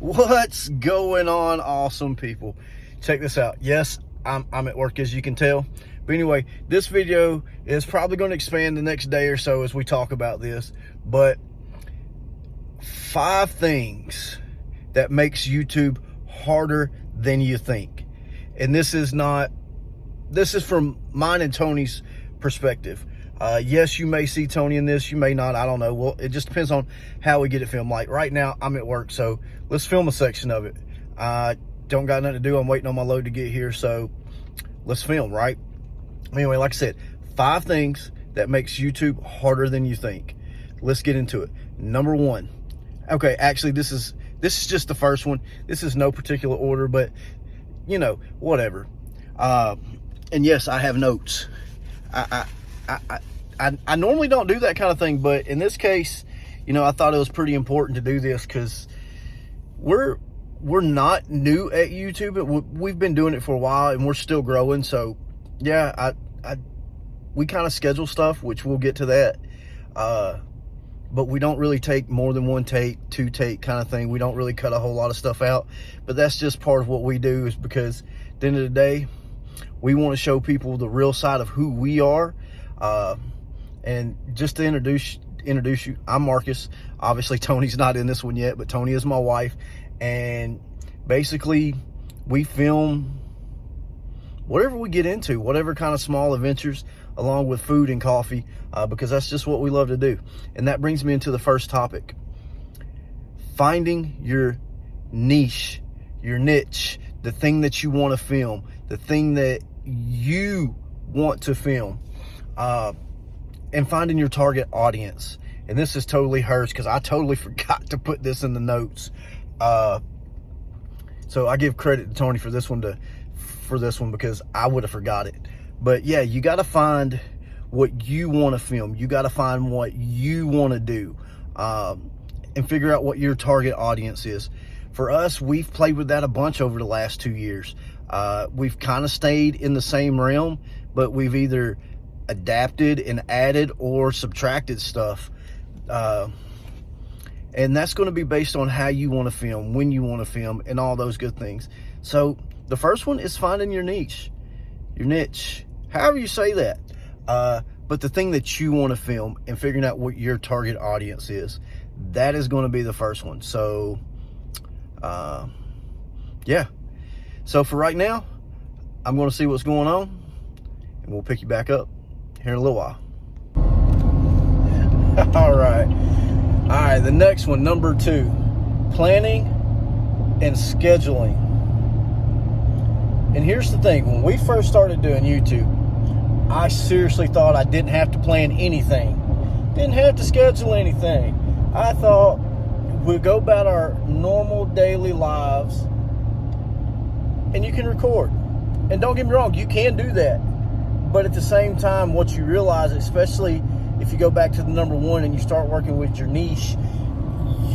What's going on, awesome people? Check this out. Yes, I'm at work, as you can tell. But anyway, this video is probably going to expand the next day or so as we talk about this. But 5 things that makes YouTube harder than you think. And this is from mine and Tony's perspective. Yes, you may see Tony in this, you may not, I don't know. Well, it just depends on how we get it filmed. Like right now, I'm at work, so let's film a section of it. Don't got nothing to do, I'm waiting on my load to get here, so let's film, right? Anyway, like I said, 5 things that makes YouTube harder than you think. Let's get into it. Number 1. Okay, actually, this is just the first one. This is no particular order, but, you know, whatever. And yes, I have notes. I normally don't do that kind of thing, but in this case, you know, I thought it was pretty important to do this because we're not new at YouTube. We've been doing it for a while and we're still growing. So yeah, we kind of schedule stuff, which we'll get to that. But we don't really take more than 1 take, 2 take kind of thing. We don't really cut a whole lot of stuff out, but that's just part of what we do, is because at the end of the day, we want to show people the real side of who we are. And just to introduce you, I'm Marcus. Obviously, Tony's not in this one yet, but Tony is my wife. And basically, we film whatever we get into, whatever kind of small adventures, along with food and coffee, because that's just what we love to do. And that brings me into the first topic. Finding your niche, your niche, the thing that you want to film, the thing that you want to film. And finding your target audience. And this is totally hers because I totally forgot to put this in the notes. So I give credit to Tony for this one because I would have forgot it. But yeah, you got to find what you want to film. You got to find what you want to do, and figure out what your target audience is. For us, we've played with that a bunch over the last 2 years. We've kind of stayed in the same realm, but we've either adapted and added or subtracted stuff. And that's going to be based on how you want to film, when you want to film, and all those good things. So the first one is finding your niche, however you say that. But the thing that you want to film and figuring out what your target audience is, that is going to be the first one. So, yeah. So for right now, I'm going to see what's going on, and we'll pick you back up here in a little while. All right, the next one, number 2, planning and scheduling. And here's the thing, when we first started doing YouTube, I seriously thought I didn't have to plan anything, didn't have to schedule anything. I thought we'd go about our normal daily lives and you can record. And don't get me wrong, you can do that. But at the same time, what you realize, especially if you go back to the number 1 and you start working with your niche,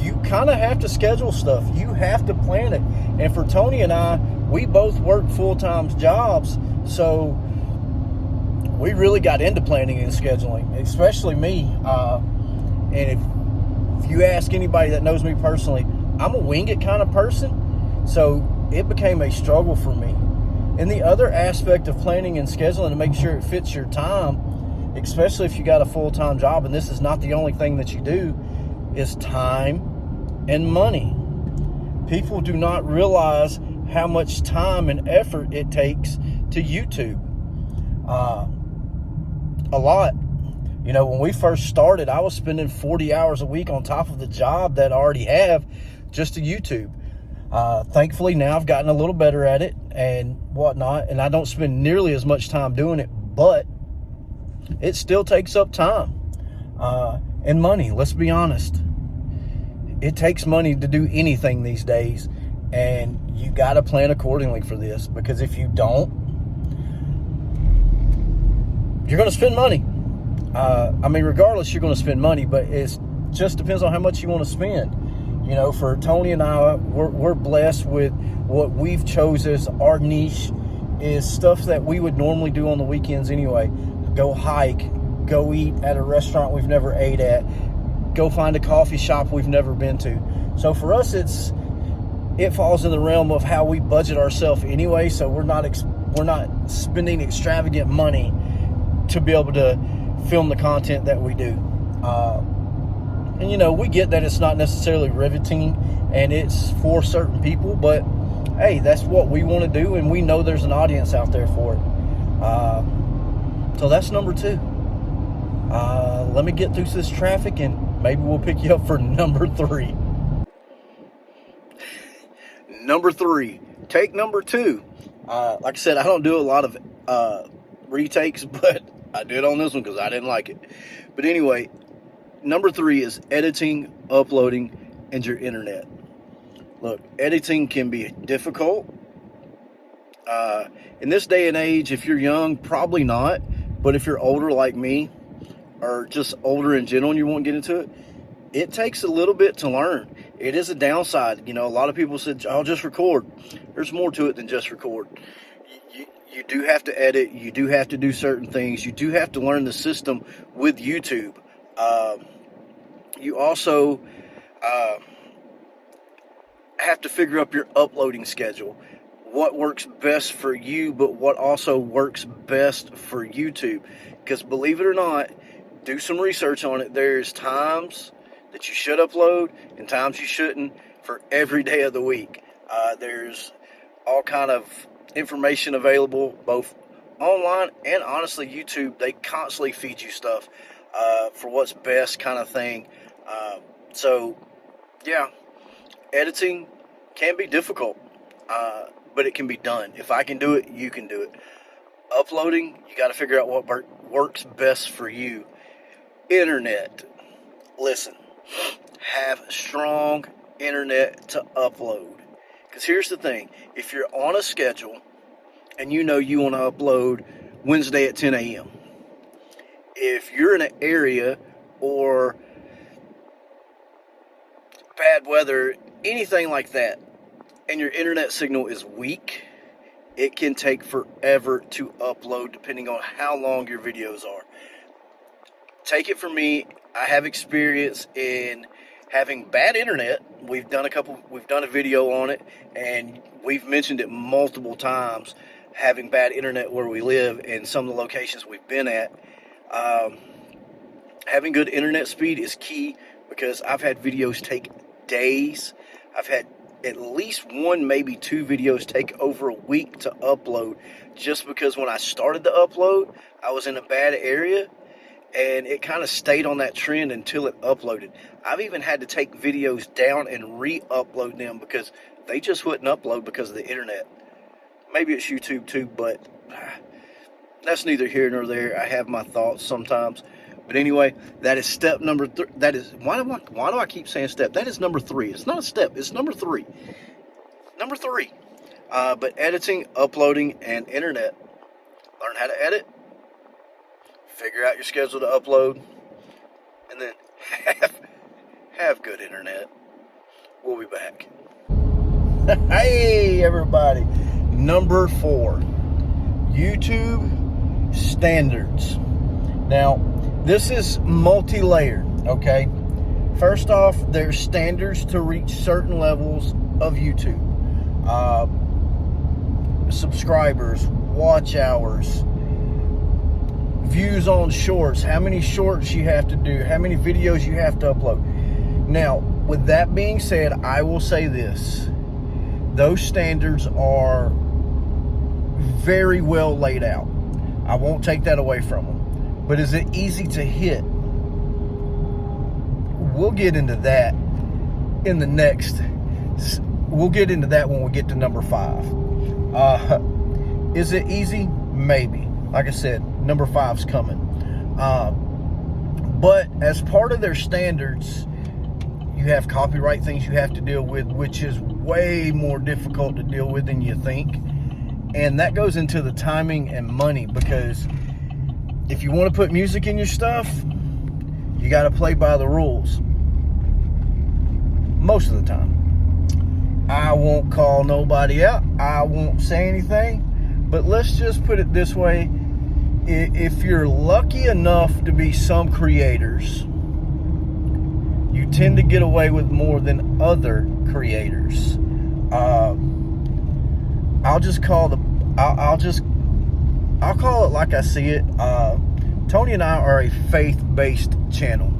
you kind of have to schedule stuff. You have to plan it. And for Tony and I, we both work full-time jobs, so we really got into planning and scheduling, especially me. And if you ask anybody that knows me personally, I'm a wing it kind of person, so it became a struggle for me. And the other aspect of planning and scheduling to make sure it fits your time, especially if you got a full-time job, and this is not the only thing that you do, is time and money. People do not realize how much time and effort it takes to YouTube. A lot. You know, when we first started, I was spending 40 hours a week on top of the job that I already have just to YouTube. Thankfully, now I've gotten a little better at it and whatnot, and I don't spend nearly as much time doing it, but it still takes up time and money. Let's be honest. It takes money to do anything these days, and you got to plan accordingly for this, because if you don't, you're going to spend money. I mean, regardless, you're going to spend money, but it just depends on how much you want to spend. You know, for Tony and I, we're blessed with what we've chose as our niche is stuff that we would normally do on the weekends anyway. Go hike, go eat at a restaurant we've never ate at, go find a coffee shop we've never been to. So for us, it's it falls in the realm of how we budget ourselves anyway. So we're not spending extravagant money to be able to film the content that we do. And you know, we get that it's not necessarily riveting and it's for certain people, but hey, that's what we want to do, and we know there's an audience out there for it. So that's number 2. Let me get through this traffic and maybe we'll pick you up for number 3. Number 3, take number 2. Like I said, I don't do a lot of retakes, but I did on this one because I didn't like it. But anyway, number 3 is editing, uploading, and your internet. Look, editing can be difficult. In this day and age, if you're young, probably not. But if you're older like me, or just older in general and you won't get into it, it takes a little bit to learn. It is a downside. You know, a lot of people said, "I'll just record." There's more to it than just record. You do have to edit. You do have to do certain things. You do have to learn the system with YouTube. You also have to figure up your uploading schedule. What works best for you, but what also works best for YouTube. Because believe it or not, do some research on it. There's times that you should upload and times you shouldn't for every day of the week. There's all kind of information available, both online and honestly YouTube. They constantly feed you stuff for what's best kind of thing. So yeah, editing can be difficult, but it can be done. If I can do it, you can do it. Uploading, you got to figure out what works best for you. Internet, listen, have strong internet to upload. Because here's the thing, if you're on a schedule and you know you want to upload Wednesday at 10 a.m., if you're in an area or bad weather, anything like that, and your internet signal is weak, it can take forever to upload depending on how long your videos are. Take it from me, I have experience in having bad internet. We've done a video on it, and we've mentioned it multiple times, having bad internet where we live and some of the locations we've been at. Having good internet speed is key, because I've had videos take days. I've had at least 1, maybe 2 videos take over a week to upload, just because when I started to upload, I was in a bad area, and it kind of stayed on that trend until it uploaded. I've even had to take videos down and re-upload them because they just wouldn't upload because of the internet. Maybe it's YouTube too, but that's neither here nor there. I have my thoughts sometimes. But anyway, that is step number 3. That is, why do I keep saying step? That is number 3. It's not a step, it's number 3. Number 3. But editing, uploading, and internet. Learn how to edit. Figure out your schedule to upload. And then have good internet. We'll be back. Hey, everybody. Number 4. YouTube standards. Now, this is multi-layered, okay? First off, there's standards to reach certain levels of YouTube. Subscribers, watch hours, views on shorts, how many shorts you have to do, how many videos you have to upload. Now, with that being said, I will say this. Those standards are very well laid out. I won't take that away from them. But is it easy to hit? We'll get into that in the next. We'll get into that when we get to number 5. Is it easy? Maybe. Like I said, number 5's coming. But as part of their standards, you have copyright things you have to deal with, which is way more difficult to deal with than you think. And that goes into the timing and money, because if you want to put music in your stuff, you got to play by the rules. Most of the time. I won't call nobody out. I won't say anything. But let's just put it this way. If you're lucky enough to be some creators, you tend to get away with more than other creators. I'll call it like I see it. Tony and I are a faith-based channel.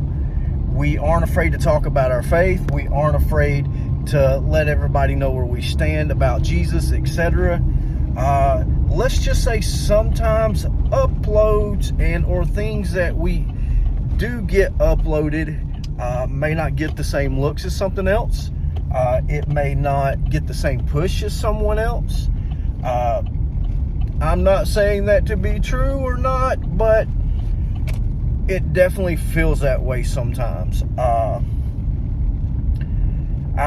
We aren't afraid to talk about our faith. We aren't afraid to let everybody know where we stand about Jesus, etc. Let's just say sometimes uploads and or things that we do get uploaded may not get the same looks as something else. It may not get the same push as someone else. I'm not saying that to be true or not, but it definitely feels that way sometimes. I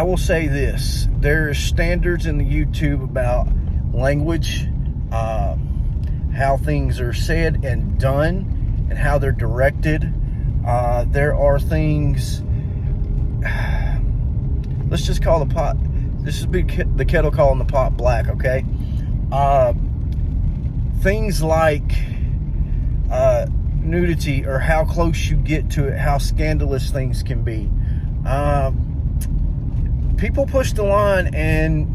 will say this: there are standards in the YouTube about language, how things are said and done, and how they're directed. There are things. Let's just call the pot. This is the kettle calling the pot black. Okay. Things like nudity, or how close you get to it, how scandalous things can be. People push the line, and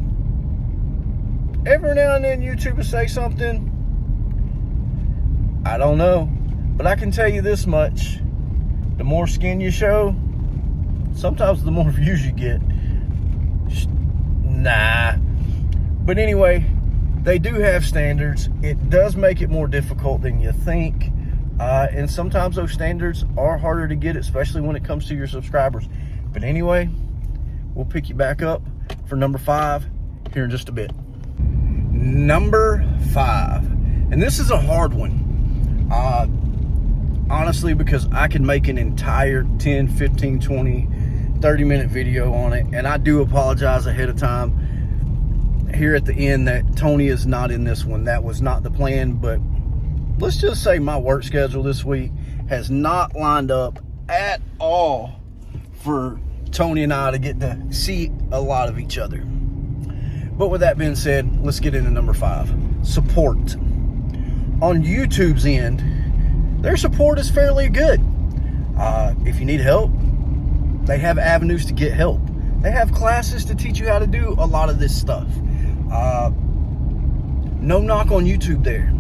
every now and then YouTube will say something. I don't know, but I can tell you this much: the more skin you show, sometimes the more views you get. Nah. But anyway, they do have standards. It does make it more difficult than you think. And sometimes those standards are harder to get, especially when it comes to your subscribers. But anyway, we'll pick you back up for number 5 here in just a bit. Number 5. And this is a hard one. Honestly, because I could make an entire 10, 15, 20, 30-minute video on it. And I do apologize ahead of time here at the end that Tony is not in this one. That was not the plan, but let's just say my work schedule this week has not lined up at all for Tony and I to get to see a lot of each other. But with that being said, let's get into number 5. Support. On YouTube's end, their support is fairly good. If you need help, they have avenues to get help. They have classes to teach you how to do a lot of this stuff. No knock on YouTube there.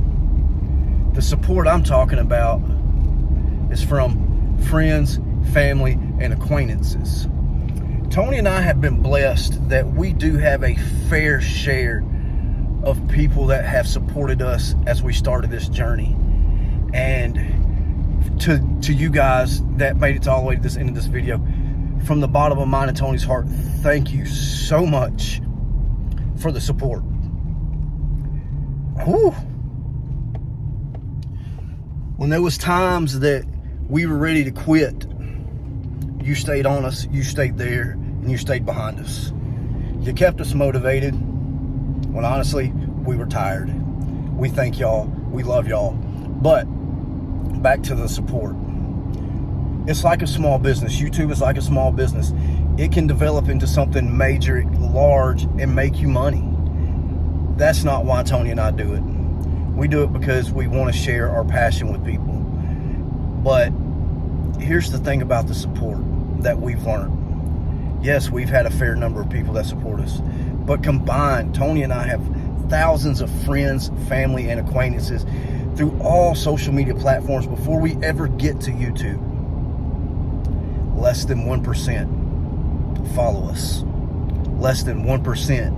The support I'm talking about is from friends, family, and acquaintances. Tony and I have been blessed that we do have a fair share of people that have supported us as we started this journey. And to you guys that made it all the way to this end of this video, from the bottom of mine and Tony's heart, thank you so much for the support. Whew. When there was times that we were ready to quit, you stayed on us, you stayed there, and you stayed behind us. You kept us motivated when honestly, we were tired. We thank y'all. We love y'all. But back to the support. It's like a small business. YouTube is like a small business. It can develop into something major, large, and make you money. That's not why Tony and I do it. We do it because we want to share our passion with people. But here's the thing about the support that we've learned. Yes, we've had a fair number of people that support us. But combined, Tony and I have thousands of friends, family, and acquaintances through all social media platforms before we ever get to YouTube. Less than 1% follow us. Less than 1%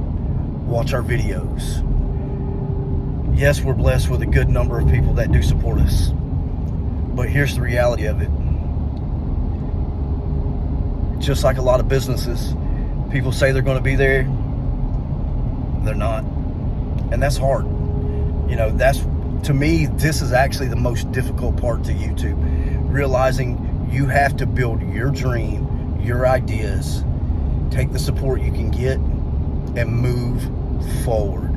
watch our videos. Yes, we're blessed with a good number of people that do support us. But here's the reality of it. Just like a lot of businesses, people say they're going to be there. They're not. And that's hard. You know, to me, this is actually the most difficult part to YouTube. Realizing you have to build your dream, your ideas, take the support you can get, and move forward.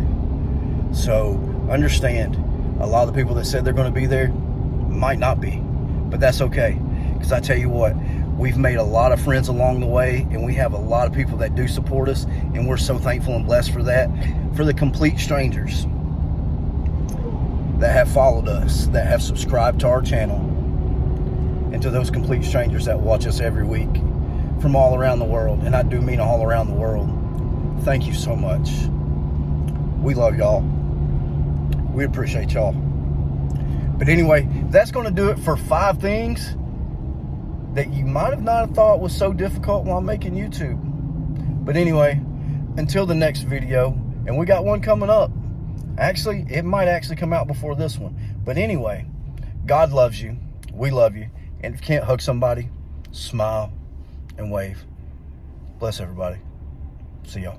So understand, a lot of the people that said they're going to be there might not be, but that's okay. Because I tell you what, we've made a lot of friends along the way, and we have a lot of people that do support us, and we're so thankful and blessed for that. For the complete strangers that have followed us, that have subscribed to our channel, and to those complete strangers that watch us every week from all around the world, and I do mean all around the world, thank you so much. We love y'all. We appreciate y'all. But anyway, that's going to do it for 5 things that you might have not thought was so difficult while making YouTube. But anyway, until the next video, and we got one coming up. Actually, it might actually come out before this one. But anyway, God loves you. We love you. And if you can't hug somebody, smile and wave. Bless everybody. See y'all.